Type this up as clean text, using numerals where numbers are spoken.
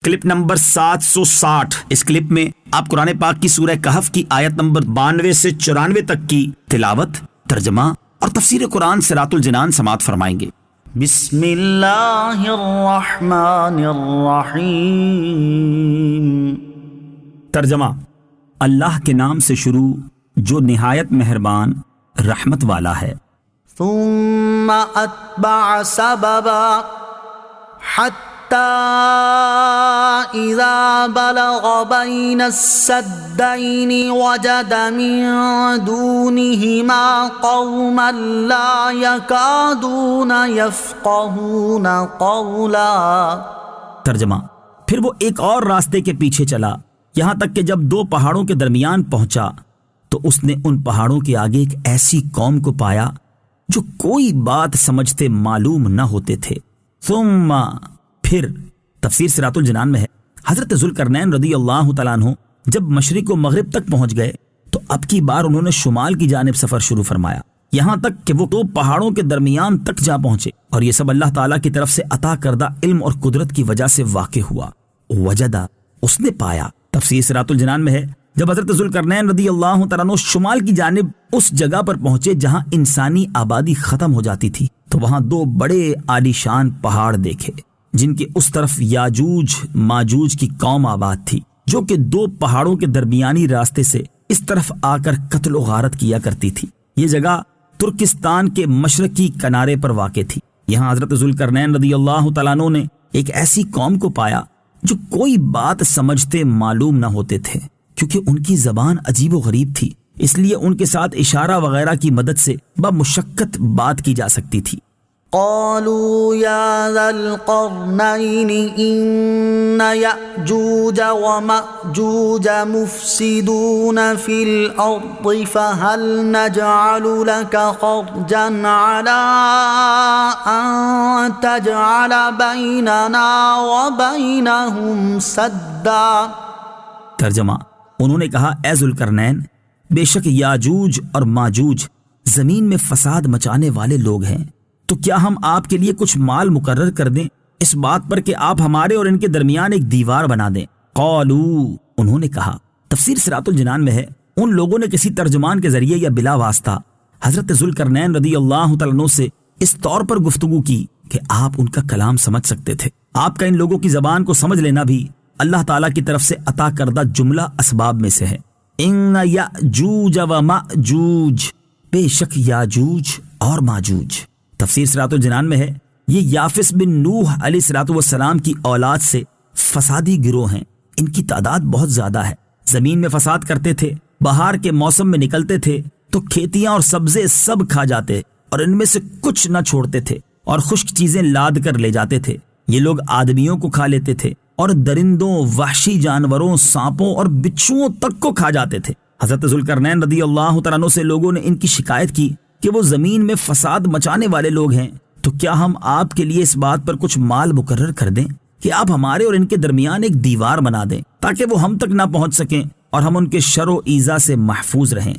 Clip number 760۔ اس clip میں آپ قرآن پاک کی سورہ کہف کی آیت نمبر 92 سے 94 تک کی تلاوت، ترجمہ اور تفسیر قرآن صراط الجنان سماعت فرمائیں گے۔ بسم اللہ الرحمن الرحیم۔ ترجمہ: اللہ کے نام سے شروع جو نہایت مہربان رحمت والا ہے۔ ثم اتبع سببا حتی اذا بلغ بین السدین وجد من دونہما قوما لا یکادون یفقہون قولا۔ ترجمہ: پھر وہ ایک اور راستے کے پیچھے چلا، یہاں تک کہ جب دو پہاڑوں کے درمیان پہنچا تو اس نے ان پہاڑوں کے آگے ایک ایسی قوم کو پایا جو کوئی بات سمجھتے معلوم نہ ہوتے تھے۔ ثم پھر، تفسیر صراط الجنان میں ہے، حضرت ذوالقرنین رضی اللہ تعالیٰ عنہ جب مشرق و مغرب تک پہنچ گئے تو اب کی بار انہوں نے شمال کی جانب سفر شروع فرمایا، یہاں تک کہ وہ دو پہاڑوں کے درمیان تک جا پہنچے، اور یہ سب اللہ تعالیٰ کی طرف سے عطا کردہ علم اور قدرت کی وجہ سے واقع ہوا۔ وجدہ، اس نے پایا۔ تفسیر صراط الجنان میں ہے، جب حضرت ذوالقرنین رضی اللہ تعالیٰ عنہ شمال کی جانب اس جگہ پر پہنچے جہاں انسانی آبادی ختم ہو جاتی تھی تو وہاں دو بڑے عالی شان پہاڑ دیکھے جن کے اس طرف یاجوج ماجوج کی قوم آباد تھی، جو کہ دو پہاڑوں کے درمیانی راستے سے اس طرف آ کر قتل و غارت کیا کرتی تھی۔ یہ جگہ ترکستان کے مشرقی کنارے پر واقع تھی۔ یہاں حضرت ذوالقرنین رضی اللہ تعالیٰ عنہ نے ایک ایسی قوم کو پایا جو کوئی بات سمجھتے معلوم نہ ہوتے تھے، کیونکہ ان کی زبان عجیب و غریب تھی، اس لیے ان کے ساتھ اشارہ وغیرہ کی مدد سے بمشقت بات کی جا سکتی تھی۔ قالوا یا ذا القرنین ان یأجوج ومأجوج مفسدون فی الارض فهل نجعل لك خرجا على ان تجعل بیننا وبینہم سدا۔ ترجمہ: انہوں نے کہا، اے ذوالقرنین، بے شک یاجوج اور ماجوج زمین میں فساد مچانے والے لوگ ہیں، تو کیا ہم آپ کے لیے کچھ مال مقرر کر دیں اس بات پر کہ آپ ہمارے اور ان کے درمیان ایک دیوار بنا دیں؟ قالو، انہوں نے کہا۔ تفسیر صراط الجنان میں ہے، ان لوگوں نے کسی ترجمان کے ذریعے یا بلا واسطہ حضرت ذوالقرنین رضی اللہ تعالیٰ عنہ سے اس طور پر گفتگو کی کہ آپ ان کا کلام سمجھ سکتے تھے۔ آپ کا ان لوگوں کی زبان کو سمجھ لینا بھی اللہ تعالیٰ کی طرف سے عطا کردہ جملہ اسباب میں سے ہے۔ ان یأجوج و مأجوج، بے شک یاجوج اور ماجوج۔ تفسیر صراط الجنان میں ہے، یہ یافس بن نوح علیہ الصلوۃ والسلام کی اولاد سے فسادی گروہ ہیں۔ ان کی تعداد بہت زیادہ ہے، زمین میں فساد کرتے تھے، بہار کے موسم میں نکلتے تھے تو کھیتیاں اور سبزے سب کھا جاتے اور ان میں سے کچھ نہ چھوڑتے تھے، اور خشک چیزیں لاد کر لے جاتے تھے۔ یہ لوگ آدمیوں کو کھا لیتے تھے اور درندوں، وحشی جانوروں، سانپوں اور بچھوؤں تک کو کھا جاتے تھے۔ حضرت ذوالقرنین رضی اللہ تعالیٰ عنہ سے لوگوں نے ان کی شکایت کی کہ وہ زمین میں فساد مچانے والے لوگ ہیں، تو کیا ہم آپ کے لیے اس بات پر کچھ مال مقرر کر دیں کہ آپ ہمارے اور ان کے درمیان ایک دیوار بنا دیں تاکہ وہ ہم تک نہ پہنچ سکیں اور ہم ان کے شر و ایذا سے محفوظ رہیں۔